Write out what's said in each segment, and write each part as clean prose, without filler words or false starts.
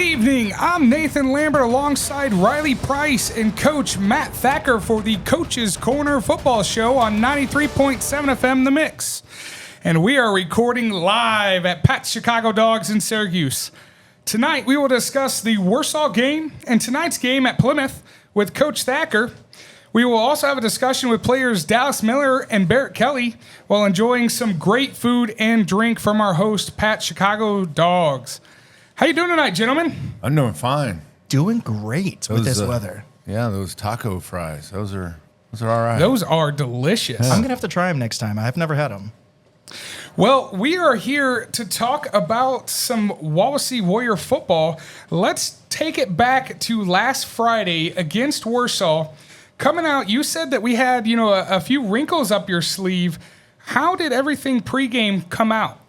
evening. I'm Nathan Lambert alongside Riley Price and Coach Matt Thacker for the Coach's Corner Football Show on 93.7 FM The Mix. And we are recording live at Pat's Chicago Dogs in Syracuse. Tonight we will discuss the Warsaw game and tonight's game at Plymouth with Coach Thacker. We will also have a discussion with players Dallas Miller and Barrett Kelly while enjoying some great food and drink from our host, Pat's Chicago Dogs. How you doing tonight, gentlemen? I'm doing fine. Doing great with this weather. Yeah, those taco fries. Those are all right. Those are delicious. I'm going to have to try them next time. I've never had them. Well, we are here to talk about some Wawasee Warrior football. Let's take it back to last Friday against Warsaw. Coming out, you said that we had, a few wrinkles up your sleeve. How did everything pregame come out?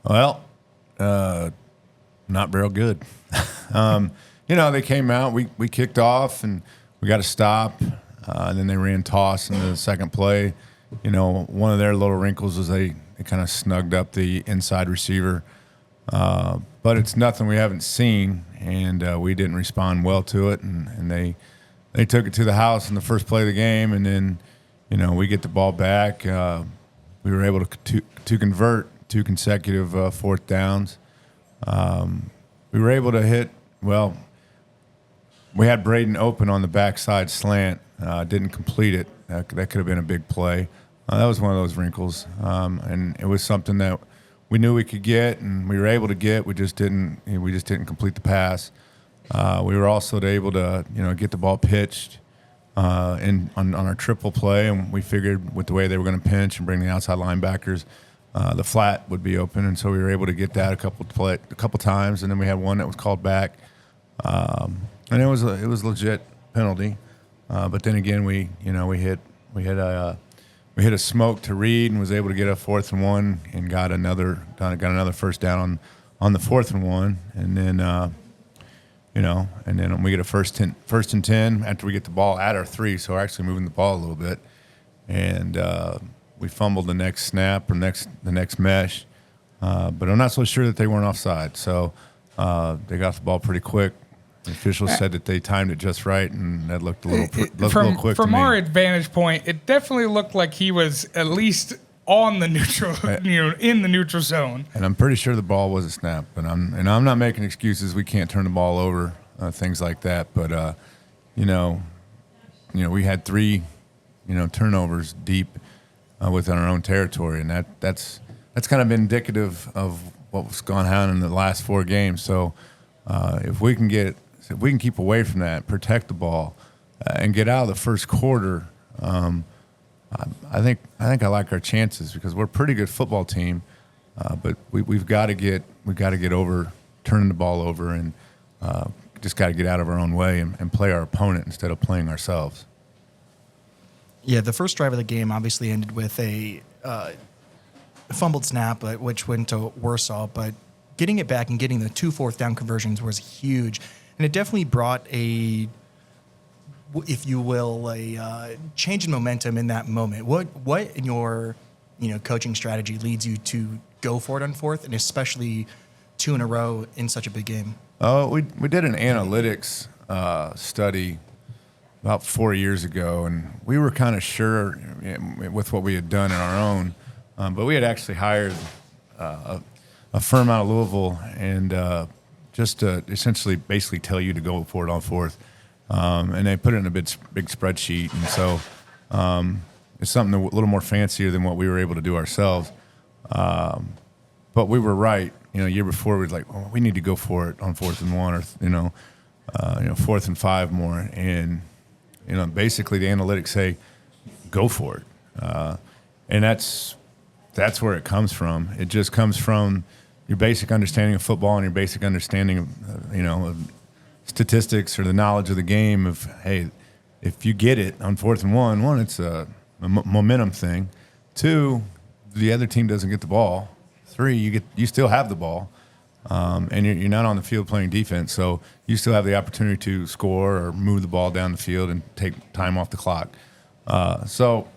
Well, not real good. They came out. We kicked off and we got a stop. And then they ran toss in the second play. One of their little wrinkles was they kind of snugged up the inside receiver. But it's nothing we haven't seen, and we didn't respond well to it. And they took it to the house in the first play of the game, and then, we get the ball back. We were able to convert 2 consecutive fourth downs. We were able to hit, we had Braden open on the backside slant, didn't complete it. That could have been a big play. That was one of those wrinkles, and it was something that we knew we could get, and we were able to get. We just didn't complete the pass. We were also able to, get the ball pitched on our triple play, and we figured with the way they were going to pinch and bring the outside linebackers, the flat would be open, and so we were able to get that a couple times, and then we had one that was called back, and it was a legit penalty, but then again we hit a smoke to Reed and was able to get a 4th and 1 and got another first down on the 4th and 1, and then. And then we get a first and 10 after we get the ball at our 3, so we're actually moving the ball a little bit. And we fumbled the next snap or the next mesh, but I'm not so sure that they weren't offside. So they got the ball pretty quick. The officials said that they timed it just right, and that looked a little quick. From to me. our advantage point, it definitely looked like he was at least on the neutral, in the neutral zone. And I'm pretty sure the ball was a snap. But I'm not making excuses. We can't turn the ball over, things like that. But we had 3, turnovers deep within our own territory, and that's kind of indicative of what was going on in the last 4 games. So if we can keep away from that, protect the ball, and get out of the first quarter. I think I like our chances because we're a pretty good football team, but we've got to get over turning the ball over and just got to get out of our own way and play our opponent instead of playing ourselves. Yeah, the first drive of the game obviously ended with a fumbled snap, which went to Warsaw, but getting it back and getting the 2 4th down conversions was huge, and it definitely brought a change in momentum in that moment. What in your coaching strategy leads you to go for it on 4th, and especially 2 in a row in such a big game? We did an analytics study about 4 years ago, and we were kind of sure with what we had done in our own, but we had actually hired a firm out of Louisville and just to essentially basically tell you to go for it on 4th. And they put it in a big spreadsheet, and so it's something a little more fancier than what we were able to do ourselves. But we were right. Year before we were like, we need to go for it on 4th and 1, or 4th and 5 more. And basically the analytics say, go for it. And that's where it comes from. It just comes from your basic understanding of football and your basic understanding of statistics or the knowledge of the game of, hey, if you get it on 4th and 1, it's a momentum thing. 2, the other team doesn't get the ball. 3, you still have the ball, and you're not on the field playing defense, so you still have the opportunity to score or move the ball down the field and take time off the clock. So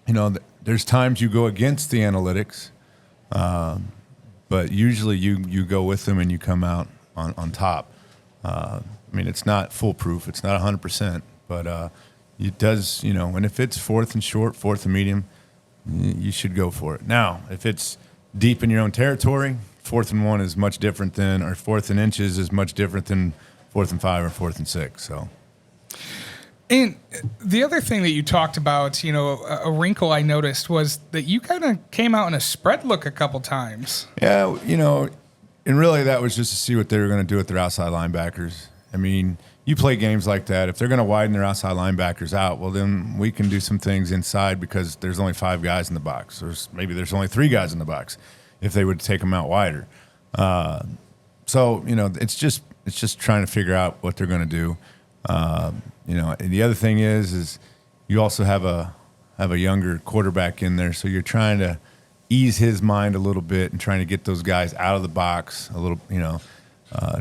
there's times you go against the analytics, but usually you go with them and you come out on top. I mean, it's not foolproof. It's not 100%, but it does, and if it's 4th and short, 4th and medium, you should go for it. Now, if it's deep in your own territory, 4th and 1 is much different than, or 4th and inches is much different than 4th and 5 or 4th and 6. So. And the other thing that you talked about, a wrinkle I noticed was that you kind of came out in a spread look a couple times. Yeah, and really that was just to see what they were going to do with their outside linebackers. I mean, you play games like that. If they're going to widen their outside linebackers out, well, then we can do some things inside because there's only 5 guys in the box. Maybe there's only 3 guys in the box if they would take them out wider. So, it's just trying to figure out what they're going to do. And the other thing is you also have a younger quarterback in there, so you're trying to ease his mind a little bit and trying to get those guys out of the box a little,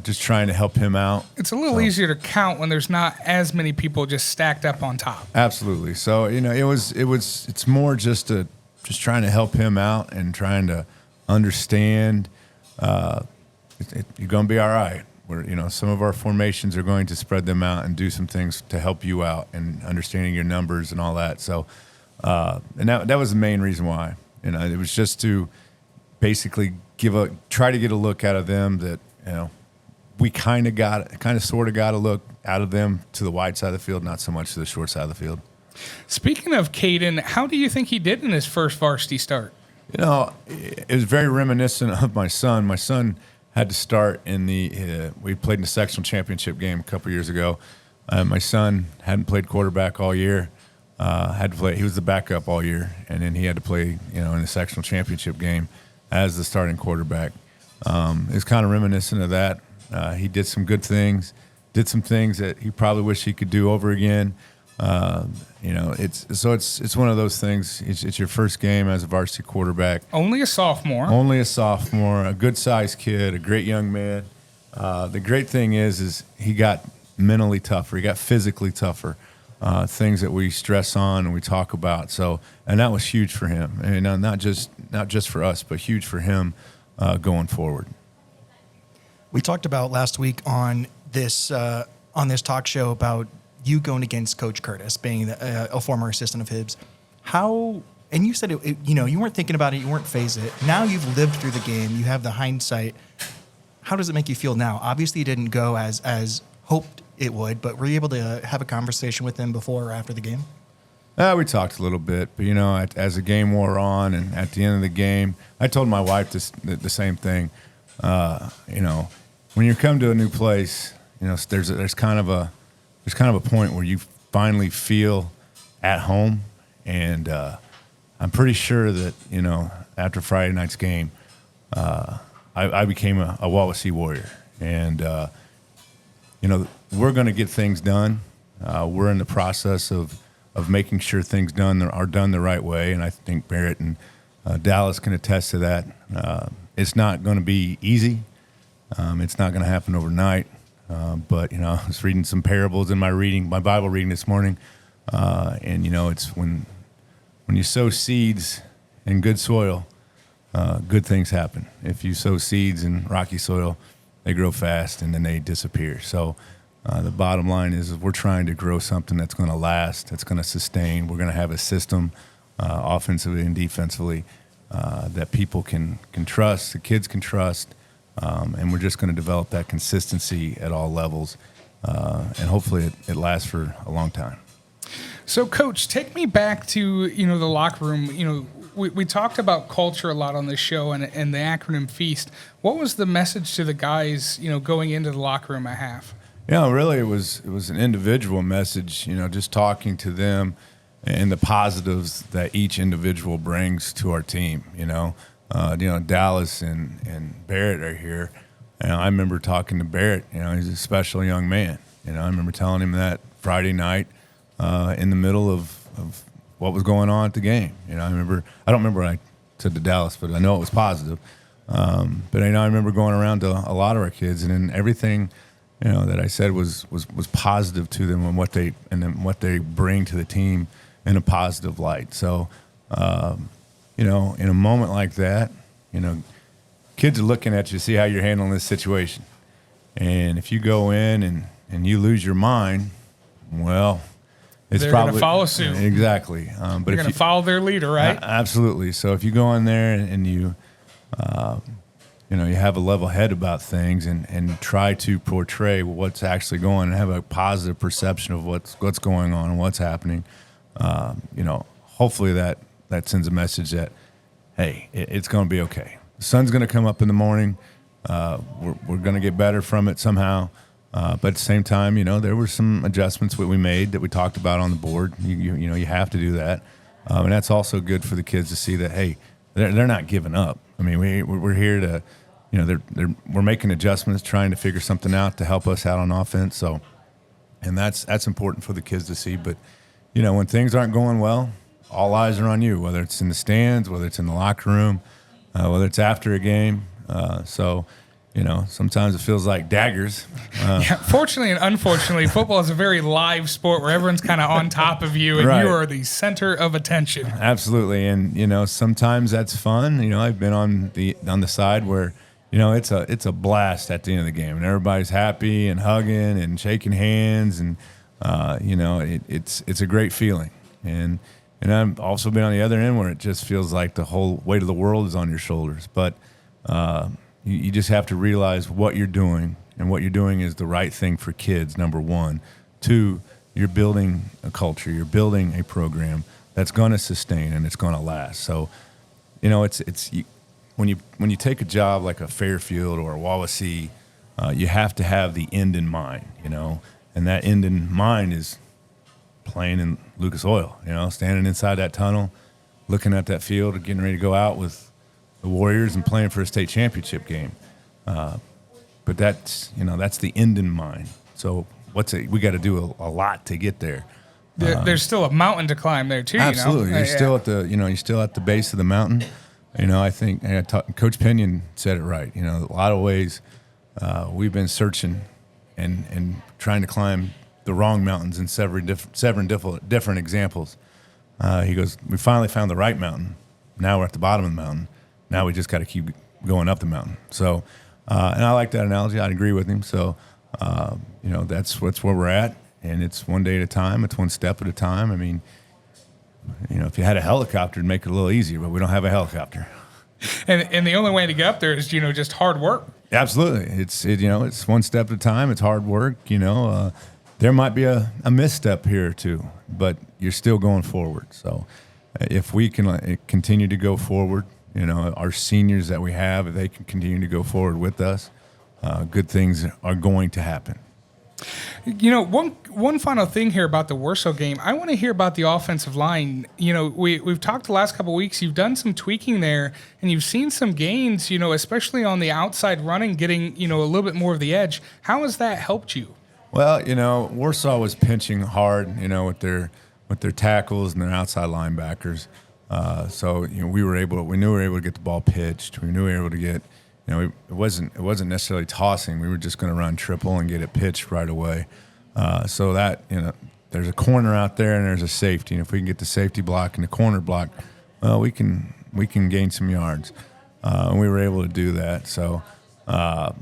just trying to help him out. It's a little easier to count when there's not as many people just stacked up on top. Absolutely. So, it's more just trying to help him out and trying to understand you're going to be all right. Some of our formations are going to spread them out and do some things to help you out and understanding your numbers and all that. So, and that was the main reason why. It was just to basically try to get a look out of them that we kind of sort of got a look out of them to the wide side of the field, not so much to the short side of the field. Speaking of Caden, how do you think he did in his first varsity start? It was very reminiscent of my son. My son had to start in we played in the sectional championship game a couple years ago. My son hadn't played quarterback all year. Had to play. He was the backup all year, and then he had to play, in the sectional championship game as the starting quarterback. It's kind of reminiscent of that. He did some good things, did some things that he probably wish he could do over again. It's one of those things. It's your first game as a varsity quarterback. Only a sophomore. A good-sized kid, a great young man. The great thing is he got mentally tougher. He got physically tougher. Things that we stress on and we talk about. So, and that was huge for him. And not just for us, but huge for him going forward. We talked about last week on this talk show about you going against Coach Curtis, being a former assistant of his. How, and you said you weren't thinking about it, you weren't phased it. Now you've lived through the game, you have the hindsight. How does it make you feel now? Obviously, it didn't go as hoped it would, but were you able to have a conversation with him before or after the game? We talked a little bit, but as the game wore on, and at the end of the game, I told my wife the same thing. When you come to a new place, there's kind of a point where you finally feel at home, and I'm pretty sure that after Friday night's game, I became a Wawasee warrior, and we're going to get things done. We're in the process of making sure things are done the right way, and I think Barrett and Dallas can attest to that. It's not going to be easy. It's not going to happen overnight. But I was reading some parables in my Bible reading this morning, and it's when you sow seeds in good soil, good things happen. If you sow seeds in rocky soil, they grow fast and then they disappear. So the bottom line is we're trying to grow something that's going to last, that's going to sustain. We're going to have a system, offensively and defensively, that people can trust, the kids can trust. And we're just going to develop that consistency at all levels, and hopefully it lasts for a long time. So, Coach, take me back to the locker room. We talked about culture a lot on this show and the acronym FEAST. What was the message to the guys going into the locker room at half? Really, it was an individual message. Just talking to them and the positives that each individual brings to our team. Dallas and Barrett are here. I remember talking to Barrett. He's a special young man. I remember telling him that Friday night in the middle of what was going on at the game. I don't remember what I said to Dallas, but I know it was positive. But I remember going around to a lot of our kids, and then everything that I said was positive to them and what they bring to the team in a positive light. So. In a moment like that, kids are looking at you to see how you're handling this situation. And if you go in and you lose your mind, well, it's They're probably going to follow suit. Exactly. But they're going to follow their leader, right? Absolutely. So if you go in there and you have a level head about things and try to portray what's actually going and have a positive perception of what's going on and what's happening, hopefully that sends a message that, hey, it's going to be okay. The sun's going to come up in the morning. We're going to get better from it somehow. But at the same time, there were some adjustments that we made that we talked about on the board. You have to do that. And that's also good for the kids to see that, hey, they're not giving up. I mean, we're here to, we're making adjustments, trying to figure something out to help us out on offense. So, and that's important for the kids to see. But, when things aren't going well, all eyes are on you, whether it's in the stands, whether it's in the locker room, whether it's after a game. Sometimes it feels like daggers. Yeah, fortunately and unfortunately, football is a very live sport where everyone's kind of on top of you and Right. you are the center of attention. Absolutely, and sometimes that's fun. I've been on the side where it's a blast at the end of the game, and everybody's happy and hugging and shaking hands, and it's a great feeling. And I've also been on the other end where it just feels like the whole weight of the world is on your shoulders, but. You just have to realize what you're doing, and what you're doing is the right thing for kids, number one. Two, you're building a culture, you're building a program that's going to sustain and it's going to last. So, when you take a job like a Fairfield or a Wawasee, you have to have the end in mind, and that end in mind is playing in Lucas Oil, standing inside that tunnel, looking at that field, getting ready to go out with the Warriors and playing for a state championship game. But that's the end in mind. So we got to do a lot to get there. There's still a mountain to climb there too. Absolutely. You're still at the base of the mountain. I think Coach Pinion said it right. A lot of ways we've been searching and trying to climb the wrong mountains in several different examples. He goes, we finally found the right mountain. Now we're at the bottom of the mountain. Now we just got to keep going up the mountain. So, and I like that analogy. I'd agree with him. So, that's where we're at, and it's one day at a time. It's one step at a time. I mean, if you had a helicopter, it'd make it a little easier, but we don't have a helicopter. And the only way to get up there is just hard work. Absolutely, it's one step at a time. It's hard work. There might be a misstep here or two, but you're still going forward. So, if we can continue to go forward. Our seniors that we have, if they can continue to go forward with us, good things are going to happen. One final thing here about the Warsaw game. I want to hear about the offensive line. We've talked the last couple of weeks. You've done some tweaking there, and you've seen some gains, especially on the outside running, getting, a little bit more of the edge. How has that helped you? Well, Warsaw was pinching hard, with their tackles and their outside linebackers. So we knew we were able to get the ball pitched. We knew we were able to get, it wasn't necessarily tossing. We were just going to run triple and get it pitched right away. So that there's a corner out there and there's a safety. And if we can get the safety block and the corner block, well, we can gain some yards. And we were able to do that. So a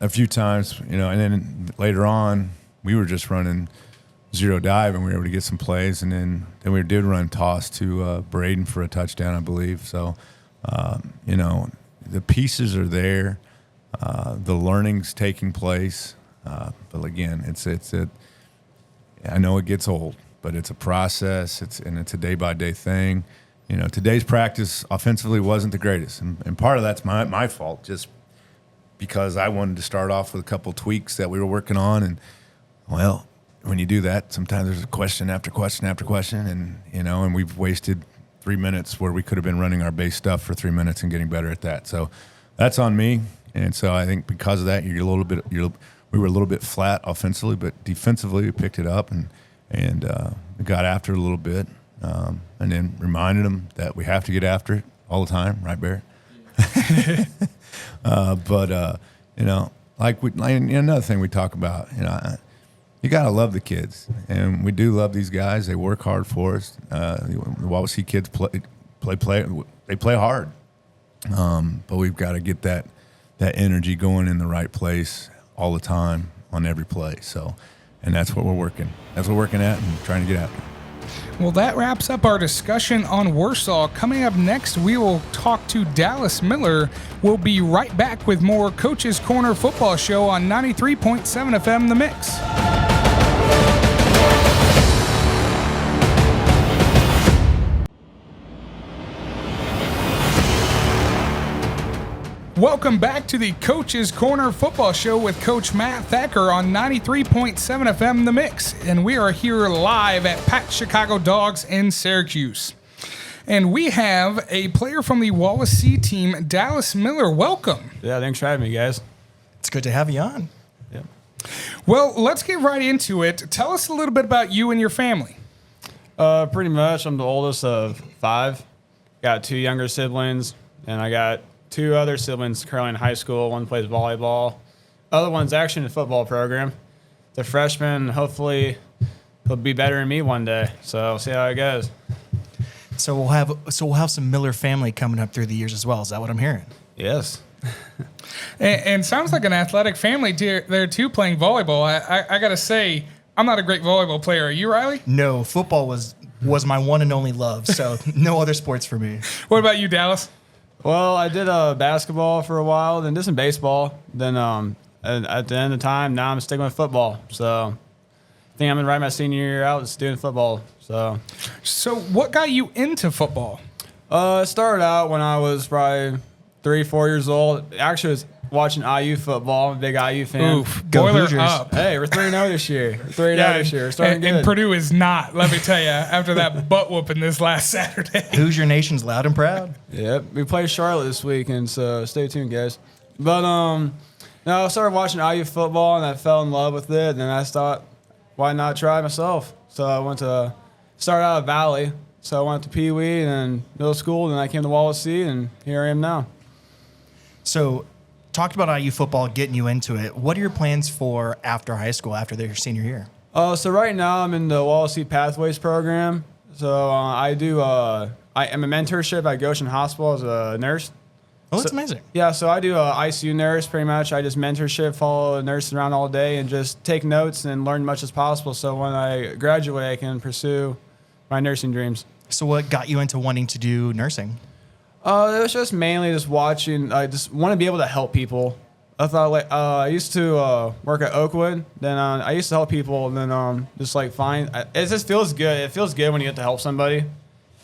few times, and then later on, we were just running zero dive, and we were able to get some plays, and then we did run toss to Braden for a touchdown, I believe. So, the pieces are there, the learning's taking place, but again, I know it gets old, but it's a process. It's a day by day thing. Today's practice offensively wasn't the greatest, and part of that's my fault, just because I wanted to start off with a couple tweaks that we were working on, and well. When you do that, sometimes there's a question after question after question, and we've wasted 3 minutes where we could have been running our base stuff for 3 minutes and getting better at that. So that's on me, and so I think because of that, we were a little bit flat offensively, but defensively we picked it up and got after it a little bit, and then reminded them that we have to get after it all the time, right, Barrett? Another thing we talk about, you got to love the kids, and we do love these guys. They work hard for us. The Wawasee kids play hard, but we've got to get that energy going in the right place all the time on every play. So, and that's what we're working. That's what we're working at and trying to get after. Well, that wraps up our discussion on Warsaw. Coming up next, we will talk to Dallas Miller. We'll be right back with more Coach's Corner Football Show on 93.7 FM The Mix. Welcome back to the Coach's Corner Football Show with Coach Matt Thacker on 93.7 FM The Mix. And we are here live at Pat Chicago Dogs in Syracuse. And we have a player from the Wawasee team, Dallas Miller. Welcome. Yeah, thanks for having me, guys. It's good to have you on. Yeah. Well, let's get right into it. Tell us a little bit about you and your family. Pretty much, I'm the oldest of 5. Got 2 younger siblings, and I got 2 other siblings currently in high school. One plays volleyball. Other one's actually in the football program. The freshman, hopefully, he'll be better than me one day. So we'll see how it goes. So we'll have some Miller family coming up through the years as well. Is that what I'm hearing? Yes. And sounds like an athletic family there too, playing volleyball. I got to say, I'm not a great volleyball player. Are you, Riley? No, football was my one and only love. So no other sports for me. What about you, Dallas? Well, I did basketball for a while, then did some baseball. Then at the end of the time, now I'm sticking with football. So I think I'm going to ride my senior year out just doing football. So what got you into football? It started out when I was probably 3-4 years old. Actually, I was watching IU football. I'm a big IU fan. Oof, Go boiler Hoosiers. up. Hey, we're 3-0 this year. We're 3-0 this year. We're starting good. And Purdue is not, let me tell you, after that butt whooping this last Saturday. Hoosier Nation's loud and proud. Yep, we play Charlotte this weekend, so stay tuned, guys. But no, I started watching IU football, and I fell in love with it. And then I thought, why not try myself? So I started out at Valley. So I went to Pee Wee and then middle school, and then I came to Wawasee, and here I am now. So talked about IU football, getting you into it. What are your plans for after high school, after your senior year? So right now I'm in the Wawasee Pathways program. So I am a mentorship at Goshen Hospital as a nurse. Oh, that's amazing. Yeah, so I do ICU nurse pretty much. I just mentorship, follow nurses around all day, and just take notes and learn as much as possible. So when I graduate, I can pursue my nursing dreams. So what got you into wanting to do nursing? It was just mainly just watching. I just want to be able to help people. I thought I used to work at Oakwood. Then I used to help people. And then it just feels good. It feels good when you get to help somebody,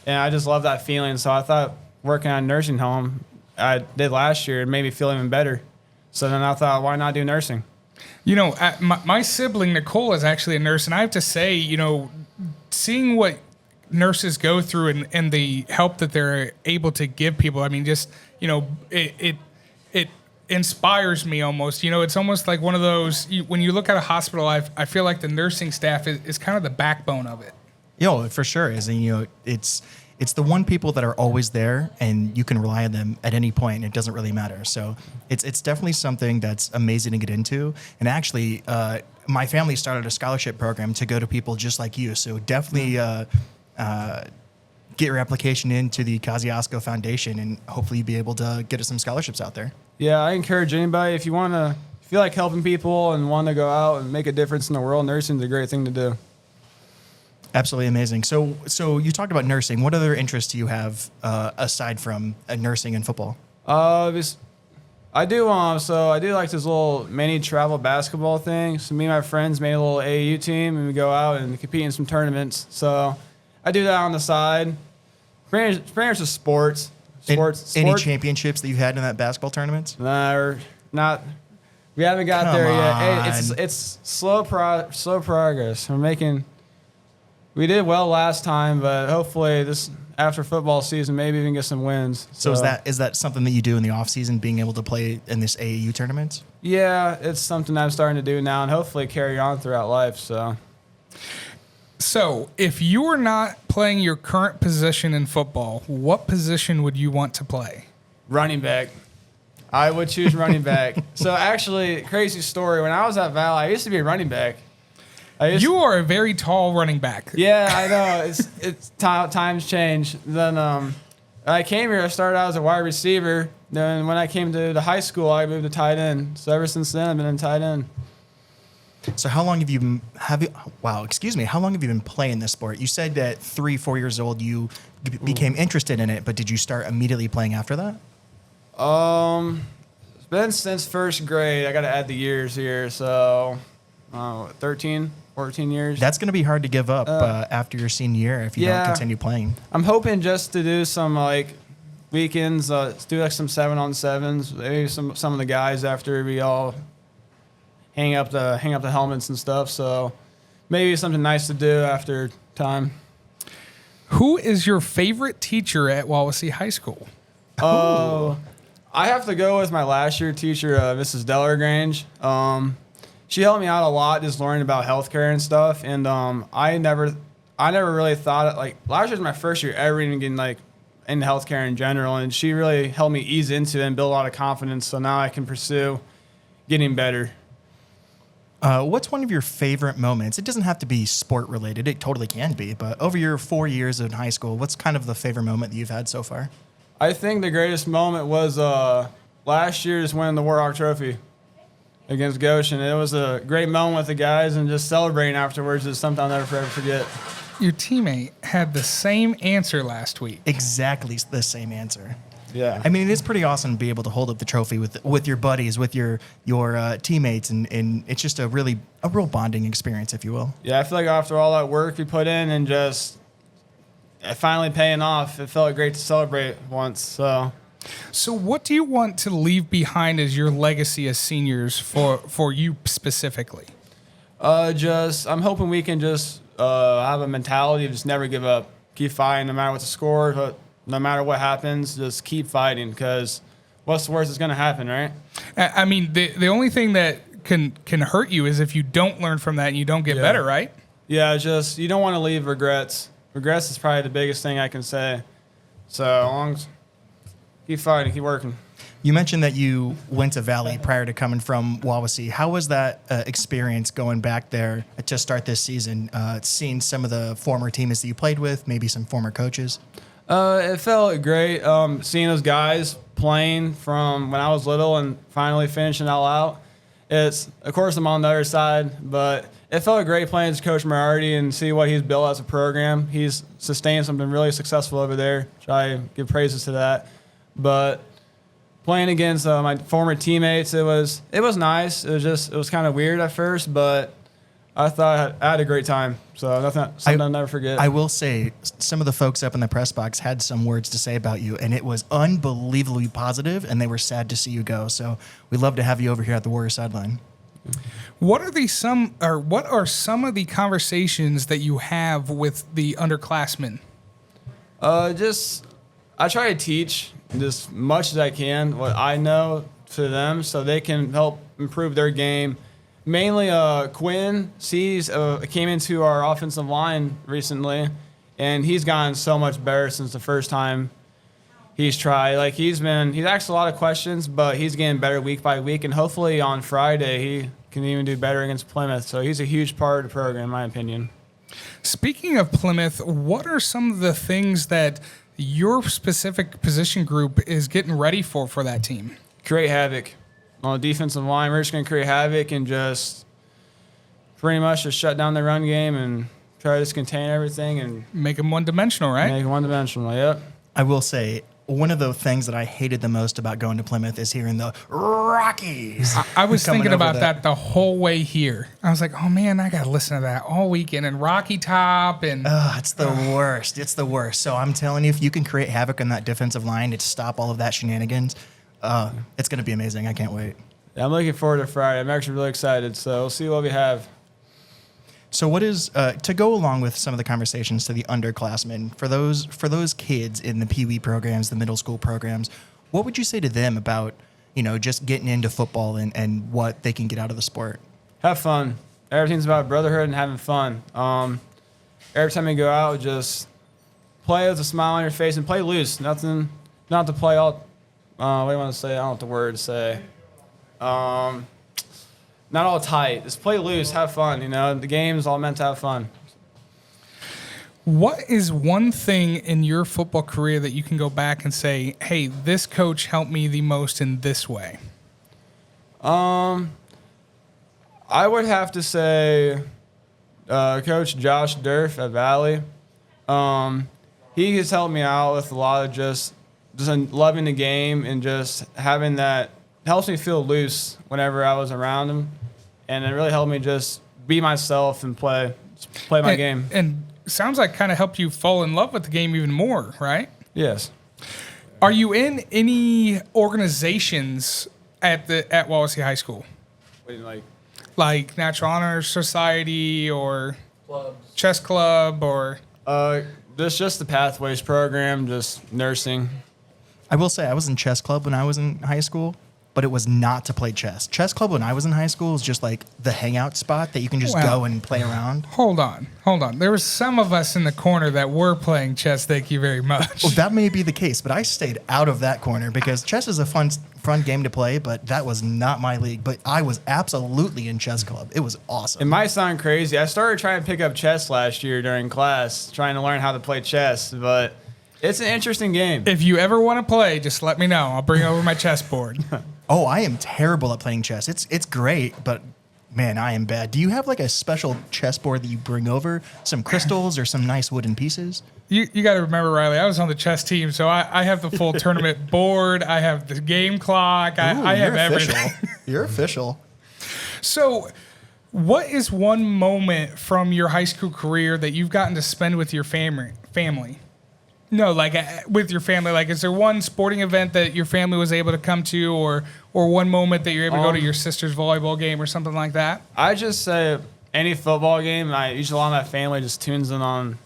and I just love that feeling. So I thought working at a nursing home I did last year, it made me feel even better. So then I thought, why not do nursing? You know, my sibling Nicole is actually a nurse, and I have to say, you know, seeing what nurses go through and the help that they're able to give people, I mean, just, you know, it inspires me almost. You know, it's almost like one of those, when you look at a hospital, I feel like the nursing staff is kind of the backbone of it. Yeah, for sure. It's the one people that are always there, and you can rely on them at any point. It doesn't really matter. So it's definitely something that's amazing to get into. And actually, my family started a scholarship program to go to people just like you. So definitely get your application into the Kosciuszko Foundation, and hopefully you'll be able to get us some scholarships out there. Yeah, I encourage anybody, if you feel like helping people and want to go out and make a difference in the world, nursing is a great thing to do. Absolutely amazing. So you talked about nursing. What other interests do you have aside from nursing and football? I do like this little mini travel basketball thing. So me and my friends made a little AAU team, and we go out and compete in some tournaments. So I do that on the side. Pretty much just sports. Any championships that you had in that basketball tournament? Nah, we're not. We haven't got there yet. Hey, it's slow progress. We did well last time, but hopefully this after football season, maybe even get some wins. So is that something that you do in the off season, being able to play in this AAU tournament? Yeah, it's something I'm starting to do now, and hopefully carry on throughout life. So if you were not playing your current position in football, what position would you want to play? Running back. I would choose running back. So actually, crazy story. When I was at Val, I used to be a running back. You are a very tall running back. Yeah, I know. It's times change. Then I came here, I started out as a wide receiver. Then when I came to the high school, I moved to tight end. So ever since then, I've been in tight end. So how long have you how long have you been playing this sport? You said that 3-4 years old you became interested in it, but did you start immediately playing after that? It's been since first grade. I got to add the years here. So 13, 14 years. That's going to be hard to give up after your senior year if you don't continue playing. I'm hoping just to do some like weekends, do like some 7-on-7s. Maybe some of the guys after we all hang up the helmets and stuff. So maybe something nice to do after time. Who is your favorite teacher at Wawasee High School? Oh, I have to go with my last year teacher, Mrs. Dellergrange. She helped me out a lot just learning about healthcare and stuff. And I never really thought like last year was my first year ever even getting like into healthcare in general, and she really helped me ease into it and build a lot of confidence. So now I can pursue getting better. What's one of your favorite moments? It doesn't have to be sport related. It totally can be. But over your 4 years in high school, what's kind of the favorite moment that you've had so far? I think the greatest moment was last year's winning the Warsaw Trophy against Goshen. It was a great moment with the guys, and just celebrating afterwards is something I'll never forever forget. Your teammate had the same answer last week. Exactly the same answer. Yeah. I mean, it is pretty awesome to be able to hold up the trophy with your buddies, with your teammates, and it's just a real bonding experience, if you will. Yeah, I feel like after all that work we put in and just finally paying off, it felt great to celebrate once. So what do you want to leave behind as your legacy as seniors for you specifically? I'm hoping we can just have a mentality of just never give up, keep fighting no matter what the score, no matter what happens, just keep fighting, because what's the worst that's going to happen, right? I mean, the only thing that can hurt you is if you don't learn from that and you don't get better, right? Yeah, just you don't want to leave regrets. Regrets is probably the biggest thing I can say. So long as keep fighting, keep working. You mentioned that you went to Valley prior to coming from Wawasee. How was that experience going back there to start this season, seeing some of the former teammates that you played with, maybe some former coaches? It felt great seeing those guys playing from when I was little and finally finishing it all out. Of course, I'm on the other side, but it felt great playing as Coach Moriarty and see what he's built as a program. He's sustained something really successful over there, which I give praises to that. But playing against my former teammates, it was nice. It was kind of weird at first, but I thought I had a great time. So something I'll never forget. I will say some of the folks up in the press box had some words to say about you, and it was unbelievably positive, and they were sad to see you go. So we'd love to have you over here at the Warrior sideline. What are some of the conversations that you have with the underclassmen? I try to teach as much as I can what I know to them so they can help improve their game. Mainly, Quinn came into our offensive line recently, and he's gotten so much better since the first time he's tried. Like he's asked a lot of questions, but he's getting better week by week, and hopefully on Friday he can even do better against Plymouth. So he's a huge part of the program, in my opinion. Speaking of Plymouth, what are some of the things that your specific position group is getting ready for that team? Create havoc. On the defensive line, we're just going to create havoc and just pretty much just shut down the run game and try to just contain everything and make them one-dimensional, right? Make them one-dimensional, yep. I will say, one of the things that I hated the most about going to Plymouth is hearing the Rockies. I was thinking about that the whole way here. I was like, oh, man, I got to listen to that all weekend. And Rocky Top and... it's the worst. It's the worst. So I'm telling you, if you can create havoc on that defensive line to stop all of that shenanigans, it's going to be amazing. I can't wait. Yeah, I'm looking forward to Friday. I'm actually really excited. So we'll see what we have. So what is to go along with some of the conversations to the underclassmen for those kids in the Pee Wee programs, the middle school programs? What would you say to them about just getting into football and what they can get out of the sport? Have fun. Everything's about brotherhood and having fun. Every time you go out, just play with a smile on your face and play loose. Not to play all. What do you want to say? I don't know what the word to say. Not all tight. Just play loose, have fun. The game's all meant to have fun. What is one thing in your football career that you can go back and say, hey, this coach helped me the most in this way? I would have to say Coach Josh Durf at Valley. He has helped me out with a lot of just loving the game and just having that helps me feel loose whenever I was around him, and it really helped me just be myself and play my game. And sounds like kind of helped you fall in love with the game even more, right? Yes. Are you in any organizations at Wawasee High School? What do you like? Like Natural Honor Society or Clubs. chess club or? This just the Pathways program, just nursing. I will say I was in chess club when I was in high school, but it was not to play chess. Chess club when I was in high school was just like the hangout spot that you can just Wow. go and play around. Hold on. There was some of us in the corner that were playing chess. Thank you very much. Well, that may be the case, but I stayed out of that corner because chess is a fun game to play, but that was not my league. But I was absolutely in chess club. It was awesome. It might sound crazy. I started trying to pick up chess last year during class, trying to learn how to play chess, but it's an interesting game. If you ever want to play, just let me know. I'll bring over my chessboard. Oh, I am terrible at playing chess. It's great, but man, I am bad. Do you have like a special chessboard that you bring over? Some crystals or some nice wooden pieces? You got to remember, Riley, I was on the chess team, so I have the full tournament board. I have the game clock. I have everything. You're official. So what is one moment from your high school career that you've gotten to spend with your family? No, like with your family. Like, is there one sporting event that your family was able to come to, or one moment that you're able to go to your sister's volleyball game or something like that? I just say any football game. Usually a lot of my family just tunes on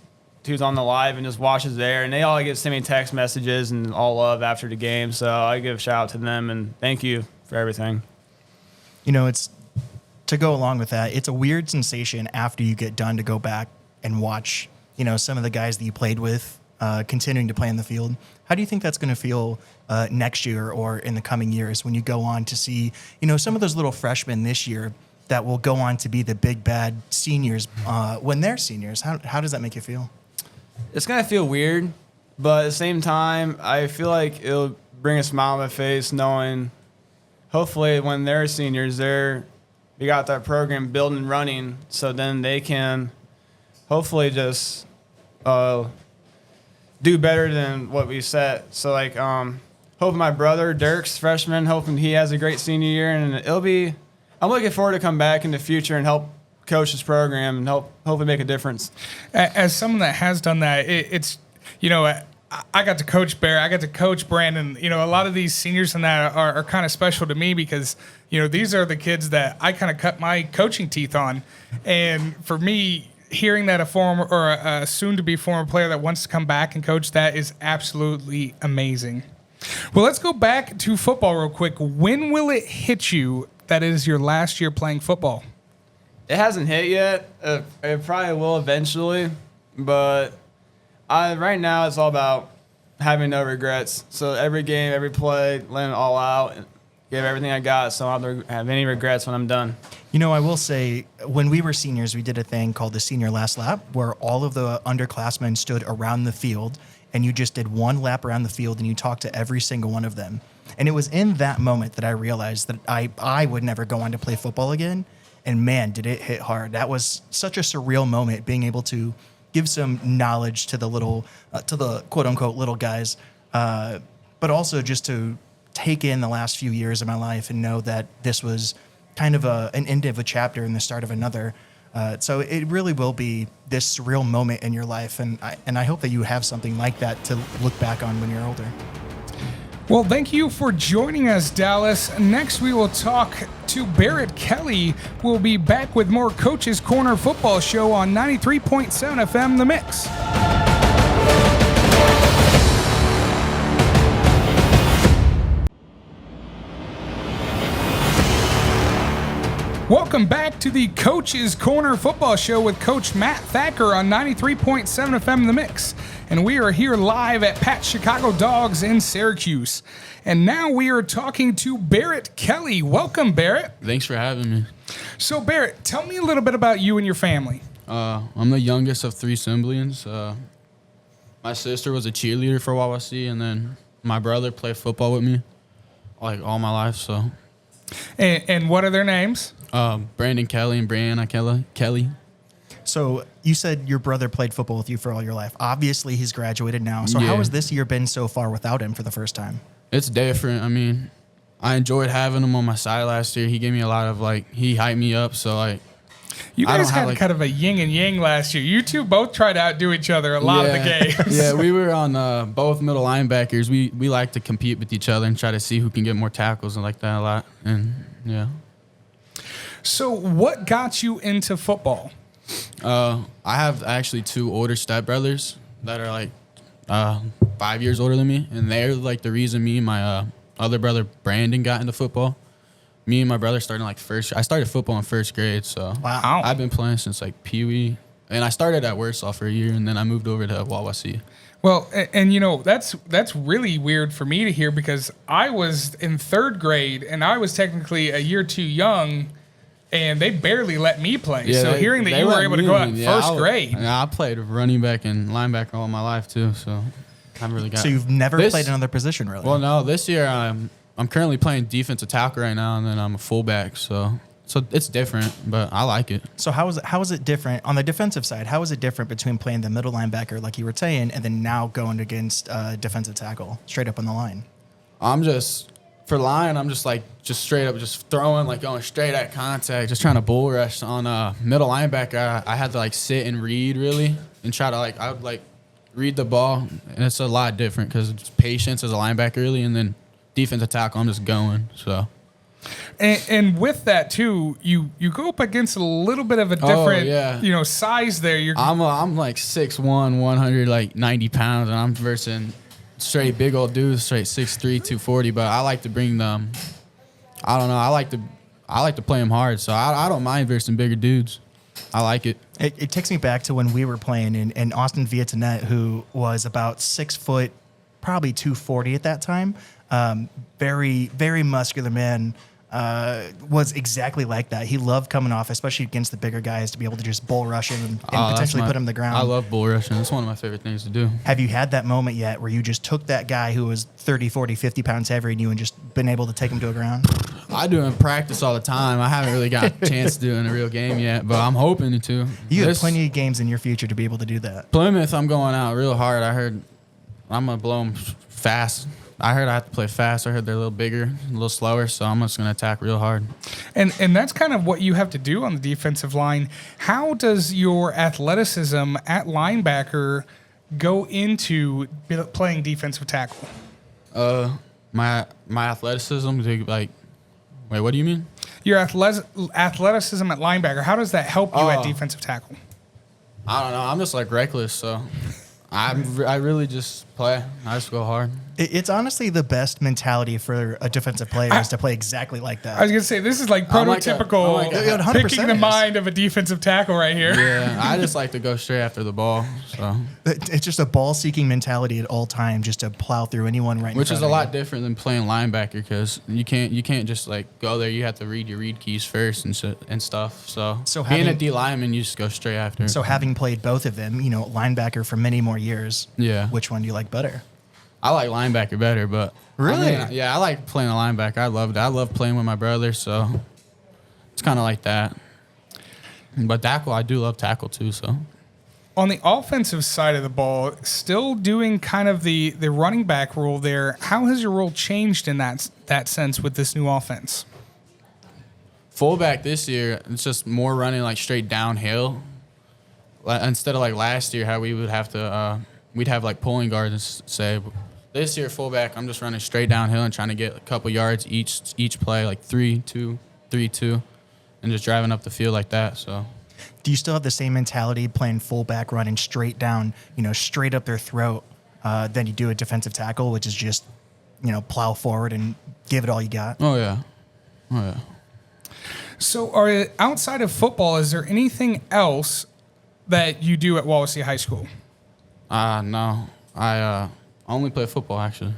the live and just watches there, and they all send me text messages and all love after the game. So I give a shout out to them and thank you for everything. You know, it's to go along with that. It's a weird sensation after you get done to go back and watch, some of the guys that you played with continuing to play in the field. How do you think that's going to feel next year or in the coming years when you go on to see, some of those little freshmen this year that will go on to be the big bad seniors when they're seniors? How does that make you feel? It's going to feel weird, but at the same time, I feel like it'll bring a smile on my face knowing hopefully when they're seniors, we got that program built and running, so then they can hopefully just do better than what we set. So, hoping my brother, Dirk's freshman, hoping he has a great senior year, and I'm looking forward to come back in the future and help coach this program and hopefully make a difference. As someone that has done that, it's I got to coach Barrett, I got to coach Brandon. A lot of these seniors and that are kind of special to me because these are the kids that I kind of cut my coaching teeth on, and for me, hearing that a former or a soon-to-be former player that wants to come back and coach, that is absolutely amazing. Well, let's go back to football real quick. When will it hit you that it is your last year playing football? It hasn't hit yet. It probably will eventually, but right now it's all about having no regrets. So every game, every play, letting it all out, and give everything I got so I don't have any regrets when I'm done. I will say, when we were seniors, we did a thing called the Senior Last Lap, where all of the underclassmen stood around the field, and you just did one lap around the field, and you talked to every single one of them. And it was in that moment that I realized that I would never go on to play football again, and man, did it hit hard. That was such a surreal moment, being able to give some knowledge to the quote-unquote little guys, but also just to take in the last few years of my life and know that this was kind of an end of a chapter and the start of another. So it really will be this surreal moment in your life, and I hope that you have something like that to look back on when you're older. Well, thank you for joining us, Dallas. Next, we will talk to Barrett Kelly. We'll be back with more Coach's Corner Football Show on 93.7 FM, The Mix. Welcome back to the Coach's Corner Football Show with Coach Matt Thacker on 93.7 FM The Mix. And we are here live at Pat's Chicago Dogs in Syracuse. And now we are talking to Barrett Kelly. Welcome, Barrett. Thanks for having me. So, Barrett, tell me a little bit about you and your family. I'm the youngest of 3 siblings. My sister was a cheerleader for Wawasee, and then my brother played football with me like all my life. So, And what are their names? Brandon Kelly and Brianna Kelly. So you said your brother played football with you for all your life. Obviously, he's graduated now. So how Yeah. has this year been so far without him for the first time? It's different. I mean, I enjoyed having him on my side last year. He gave me a lot of he hyped me up. So You I guys don't have, had kind of a yin and yang last year. You two both tried to outdo each other a lot of the games. Yeah, we were on both middle linebackers. We like to compete with each other and try to see who can get more tackles and like that a lot. And yeah. So what got you into football? I have actually 2 older stepbrothers that are 5 years older than me, and they're like the reason me and my other brother Brandon got into football. Me and my brother started I started football in 1st grade, so Wow. I've been playing since Pee Wee, and I started at Warsaw for a year, and then I moved over to Wawasee. Well, and you know, that's really weird for me to hear because I was in 3rd grade and I was technically a year too young and they barely let me play. Yeah, so hearing that you were able to go out in 1st grade. I played running back and linebacker all my life too, so I haven't really got. So you've never played another position, really? Well, no. This year I'm currently playing defensive tackle right now, and then I'm a fullback. So it's different, but I like it. So how is it different on the defensive side? How is it different between playing the middle linebacker, like you were saying, and then now going against defensive tackle straight up on the line? I'm just straight up just throwing, going straight at contact, just trying to bull rush. On middle linebacker, I had to sit and read really and try to I would read the ball, and it's a lot different because it's patience as a linebacker really, and then defensive tackle I'm just going. So And with that too, you go up against a little bit of a different size there. I'm 6'1", 190 pounds, and I'm versing straight big old dudes, straight 6'3", 240. But I like to bring them. I don't know. I like to play them hard, so I don't mind versing bigger dudes. I like it. It takes me back to when we were playing in Austin Vietanet, who was about 6 foot, probably 240 at that time. Very, very muscular man. Was exactly like that. He loved coming off, especially against the bigger guys, to be able to just bull rush him and potentially put him to the ground. I love bull rushing. It's one of my favorite things to do. Have you had that moment yet where you just took that guy who was 30, 40, 50 pounds heavier than you and just been able to take him to the ground? I do in practice all the time. I haven't really got a chance to do it in a real game yet, but I'm hoping to. You have plenty of games in your future to be able to do that. Plymouth, I'm going out real hard. I heard I'm going to blow them fast. I heard I have to play fast. I heard they're a little bigger, a little slower, so I'm just going to attack real hard. And that's kind of what you have to do on the defensive line. How does your athleticism at linebacker go into playing defensive tackle? My athleticism, wait, what do you mean? Your athleticism at linebacker, how does that help you at defensive tackle? I don't know. I'm just reckless, so I really just play. I just go hard. It's honestly the best mentality for a defensive player is to play exactly like that. I was going to say, this is prototypical picking the is. mind of a defensive tackle right here. Yeah, I just like to go straight after the ball. So It's just a ball-seeking mentality at all times, just to plow through anyone right in which front is a of lot you. different than playing linebacker because you can't just go there. You have to read your read keys first and stuff. So being a D lineman, you just go straight after. So having played both of them, linebacker for many more years, Yeah. which one do you like better? I like linebacker better, but Really? I like playing a linebacker. I loved it. I love playing with my brother, so it's kind of like that. But tackle, I do love tackle too. So On the offensive side of the ball, still doing kind of the running back role there. How has your role changed in that sense with this new offense? fullback this year, it's just more running straight downhill. Instead of last year, how we would have to, we'd have pulling guards say. This year, fullback, I'm just running straight downhill and trying to get a couple yards each play, 3-2, 3-2, and just driving up the field like that. So, Do you still have the same mentality playing fullback, running straight down, straight up their throat, than you do a defensive tackle, which is just, plow forward and give it all you got? oh yeah. So outside of football, is there anything else that you do at Wawasee High School? No, I only play football actually.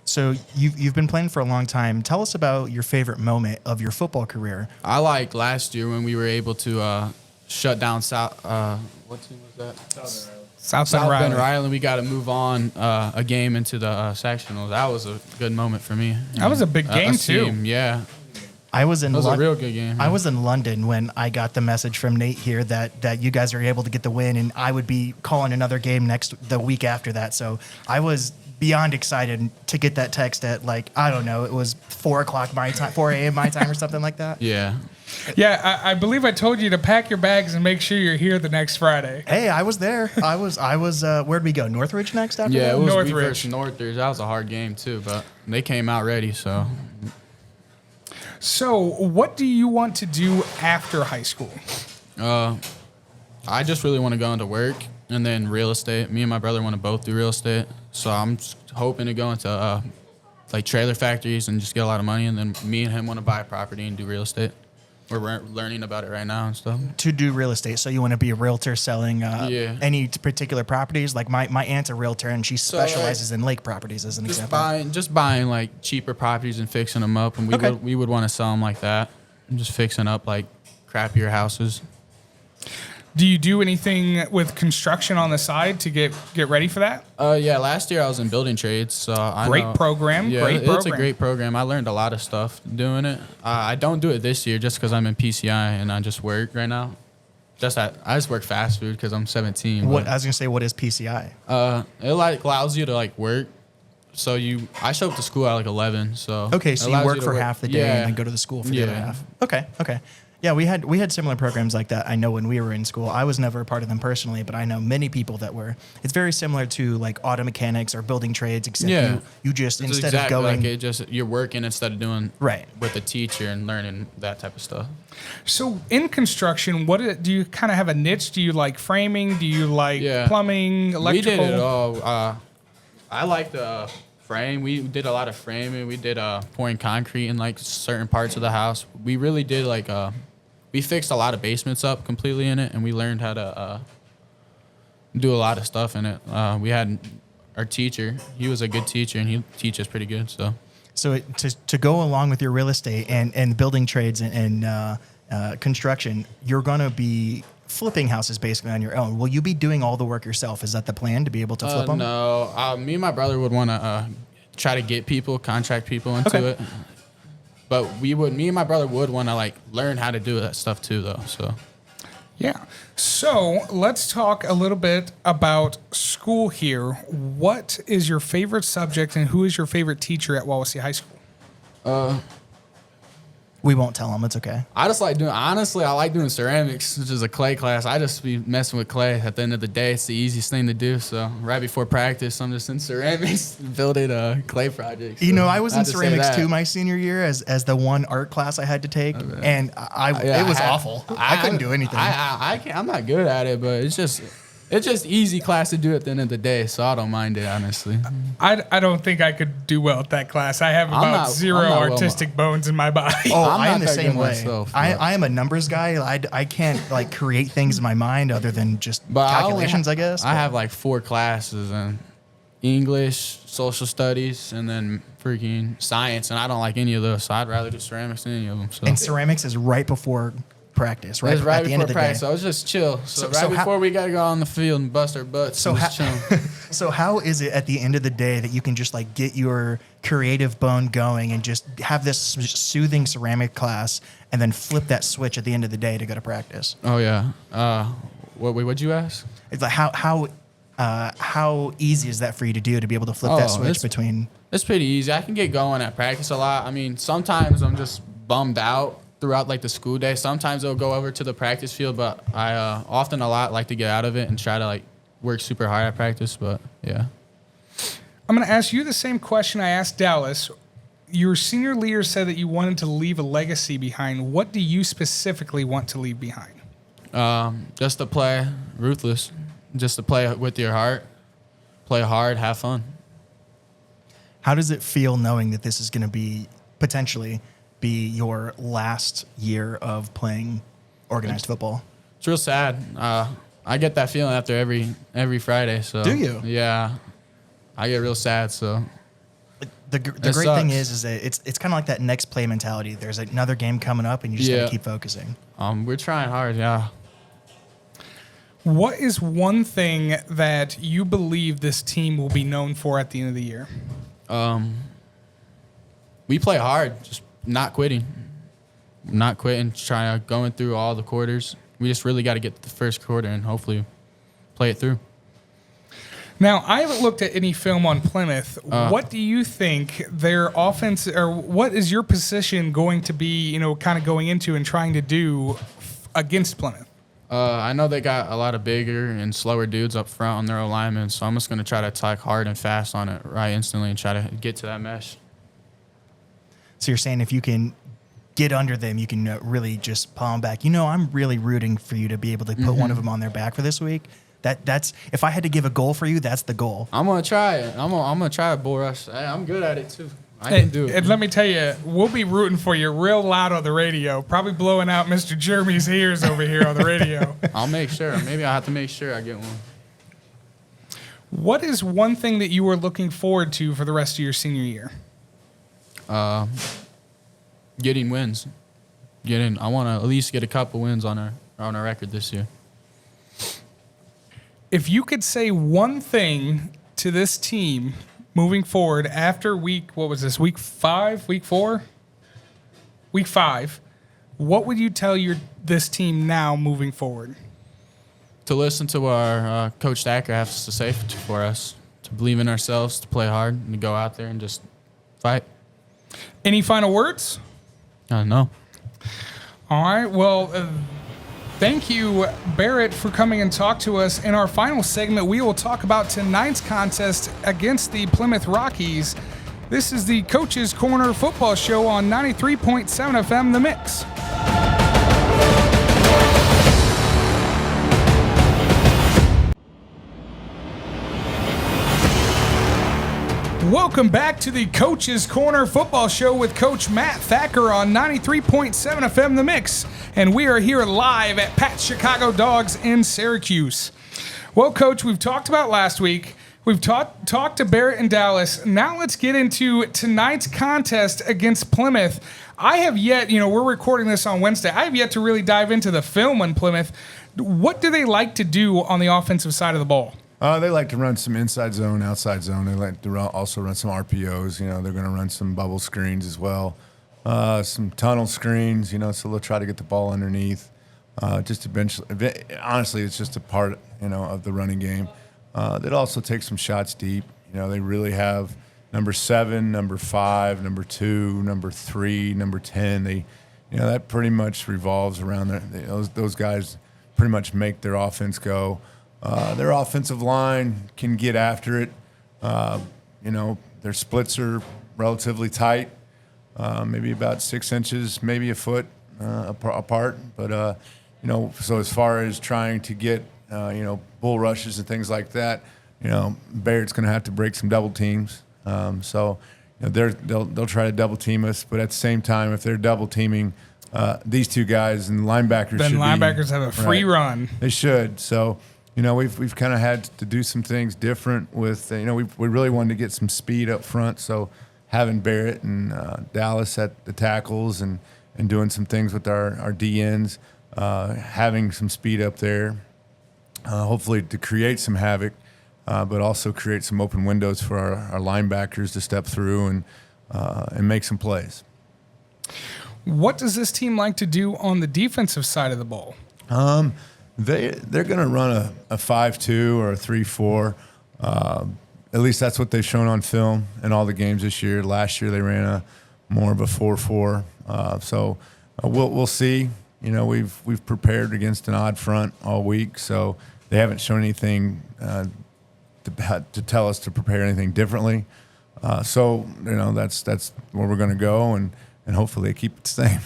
So you've been playing for a long time. Tell us about your favorite moment of your football career. I like last year when we were able to shut down South. What team was that? South South Bend Bend Riley. Riley. We got to move on a game into the sectional. That was a good moment for me. That was a big game, too. Team, yeah. I was in That was a real good game. I was in London when I got the message from Nate here that you guys are able to get the win, and I would be calling another game the week after that. So I was beyond excited to get that text at, like, I don't know, it was 4 o'clock my time, 4 a.m. my time or something like that. Yeah. Yeah, I believe I told you to pack your bags and make sure you're here the next Friday. Hey, I was there. I was. Where'd we go? Northridge next after Yeah, that? it was Northridge. versus Northridge. That was a hard game too, but they came out ready. So So, what do you want to do after high school? I just really want to go into work and then real estate. Me and my brother want to both do real estate, so I'm just hoping to go into like trailer factories and just get a lot of money, and then me and him want to buy a property and do real estate. We're learning about it right now and stuff. To do real estate, so you want to be a realtor selling Yeah. any particular properties? Like my aunt's a realtor and she specializes in lake properties, as an example. Just buying like cheaper properties and fixing them up, and Okay. we would want to sell them like that, and just fixing up like crappier houses. Do you do anything with construction on the side to get ready for that? Yeah, last year I was in building trades, so I Great know- program, Yeah, great it's a program. great program. I learned a lot of stuff doing it. I don't do it this year just because I'm in PCI and I just work right now. I just work fast food because I'm 17. What but, I was gonna say, what is PCI? it like allows you to like work. So I show up to school at like 11. So Okay, it so you allows work to for half the day Yeah. and then go to the school for the other Yeah. half. Okay. Yeah, we had similar programs like that. I know when we were in school. I was never a part of them personally, but I know many people that were. It's very similar to like auto mechanics or building trades, except Yeah. you just It's instead exactly of going like you're working instead of doing Right. with a teacher and learning that type of stuff. So, in construction, do you kind of have a niche? Do you like framing? Do you like Yeah. plumbing, electrical? We did it all. I like the frame. We did a lot of framing. We did pouring concrete in like certain parts of the house. We really did like we fixed a lot of basements up completely in it, and we learned how to do a lot of stuff in it. We had our teacher. He was a good teacher, and he teach us pretty good. So to go along with your real estate and building trades and construction, you're gonna be flipping houses basically on your own. Will you be doing all the work yourself? Is that the plan, to be able to flip them? No, me and my brother would want to try to get contract people into Okay. it. But me and my brother would want to like learn how to do that stuff too, though. So Yeah. So let's talk a little bit about school here. What is your favorite subject and who is your favorite teacher at Wawasee High School? We won't tell them. It's okay. I like doing ceramics, which is a clay class. I just be messing with clay. At the end of the day, it's the easiest thing to do. So right before practice, I'm just in ceramics building a clay project. You So know, I was in had to say ceramics that. too my senior year as the one art class I had to take, and it was awful. I couldn't do anything. I can't. I'm not good at it, but it's just easy class to do at the end of the day. So I don't mind it, honestly. I don't think I could do well at that class. I have about zero I'm not well- artistic bones in my body. Oh, I'm I am not the that same good way. myself, I but- am a numbers guy. I can't like create things in my mind other than just But calculations, I guess. I have like 4 classes in English, social studies, and then freaking science, and I don't like any of those. So I'd rather do ceramics than any of them. So And ceramics is right before practice, right? it's right at the end before of the practice. day. So I was just chill. So, So right how- before we gotta go on the field and bust our butts. So So just chilling. So how is it at the end of the day that you can just like get your creative bone going and just have this soothing ceramic class and then flip that switch at the end of the day to go to practice? Oh yeah. What'd you ask? It's like how easy is that for you to do, to be able to flip that Oh, switch it's- between? It's pretty easy. I can get going at practice a lot. I mean, sometimes I'm just bummed out throughout like the school day. Sometimes I'll go over to the practice field, but I often a lot like to get out of it and try to like work super hard at practice. But yeah. I'm going to ask you the same question I asked Dallas. Your senior leader said that you wanted to leave a legacy behind. What do you specifically want to leave behind? Just to play ruthless, just to play with your heart, play hard, have fun. How does it feel knowing that this is going to be potentially be your last year of playing organized football? It's real sad. I get that feeling after every Friday. So Do you? Yeah, I get real sad. So The great It thing sucks. is that it's kind of like that next play mentality. There's another game coming up, and you just got Yeah. to keep focusing. we're trying hard. Yeah, What is one thing that you believe this team will be known for at the end of the year? We play hard, just not quitting. Not quitting, going through all the quarters. We just really got to get to the first quarter and hopefully play it through. Now, I haven't looked at any film on Plymouth. What do you think their offense, or what is your position going to be, kind of going into and trying to do against Plymouth? I know they got a lot of bigger and slower dudes up front on their alignment, so I'm just going to try to attack hard and fast on it right instantly and try to get to that mesh. So you're saying if you can get under them, you can really just palm back. I'm really rooting for you to be able to put one of them on their back for this week. That's if I had to give a goal for you, that's the goal. I'm gonna try it. I'm gonna try a bull rush. I'm good at it too. I can do it. And let me tell you, we'll be rooting for you real loud on the radio, probably blowing out Mr. Jeremy's ears over here on the radio. I'll make sure. Maybe I'll have to make sure I get one. What is one thing that you are looking forward to for the rest of your senior year? Getting wins. I want to at least get a couple wins on our record this year. If you could say one thing to this team moving forward after week 5, week 4? Week 5, what would you tell this team now moving forward? To listen to what our Coach Thacker has to say for us, to believe in ourselves, to play hard, and to go out there and just fight. Any final words? No. All right. Well, thank you, Barrett, for coming and talk to us. In our final segment, we will talk about tonight's contest against the Plymouth Rockies. This is the Coach's Corner Football Show on 93.7 FM, The Mix. Welcome back to the Coach's Corner Football Show with Coach Matt Thacker on 93.7 FM The Mix. And we are here live at Pat's Chicago Dogs in Syracuse. Well, Coach, we've talked about last week. We've talked to Barrett and Dallas. Now let's get into tonight's contest against Plymouth. I have yet, we're recording this on Wednesday. I have yet to really dive into the film on Plymouth. What do they like to do on the offensive side of the ball? They like to run some inside zone, outside zone. They like to also run some RPOs. They're going to run some bubble screens as well, some tunnel screens. So they'll try to get the ball underneath. Just eventually, honestly, it's just a part, of the running game. They'd also take some shots deep. They really have number 7, number 5, number 2, number 3, number 10. That pretty much revolves around those guys. Pretty much make their offense go. Their offensive line can get after it. Their splits are relatively tight, maybe about 6 inches, maybe a foot apart. But, so as far as trying to get, bull rushes and things like that, Barrett's going to have to break some double teams. They'll try to double team us. But at the same time, if they're double teaming these two guys and linebackers, then linebackers have a free run. They should. So. We've kind of had to do some things different with, we really wanted to get some speed up front. So having Barrett and Dallas at the tackles and doing some things with our DNs, having some speed up there, hopefully to create some havoc, but also create some open windows for our linebackers to step through and make some plays. What does this team like to do on the defensive side of the ball? They're going to run a 5-2 or a 3-4. At least that's what they've shown on film in all the games this year. Last year they ran more of a 4-4. So we'll see. We've prepared against an odd front all week, so they haven't shown anything to tell us to prepare anything differently. So that's where we're going to go, and hopefully they keep it the same.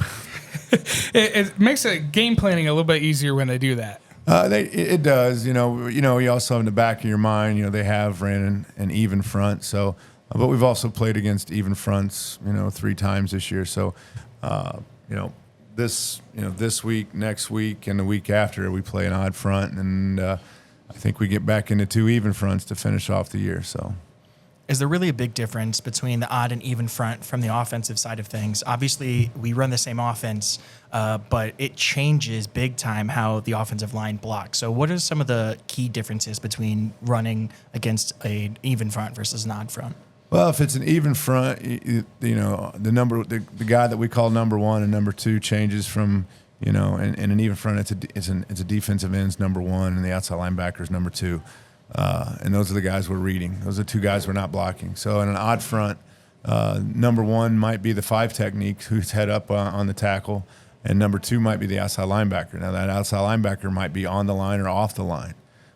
It makes game planning a little bit easier when they do that. It does. You also have in the back of your mind, they have ran an even front. So, but we've also played against even fronts, 3 times this year. So, this week, next week, and the week after, we play an odd front, and I think we get back into 2 even fronts to finish off the year. So. is there really a big difference between the odd and even front from the offensive side of things? Obviously, we run the same offense, but it changes big time how the offensive line blocks. So what are some of the key differences between running against an even front versus an odd front? Well, if it's an even front, the guy that we call number one and number two changes from, in an even front, it's a defensive ends number one and the outside linebacker is number two. And those are the guys we're reading. Those are two guys we're not blocking. So in an odd front, number one might be the 5 technique who's head up on the tackle, and number two might be the outside linebacker. Now that outside linebacker might be on the line or off the line,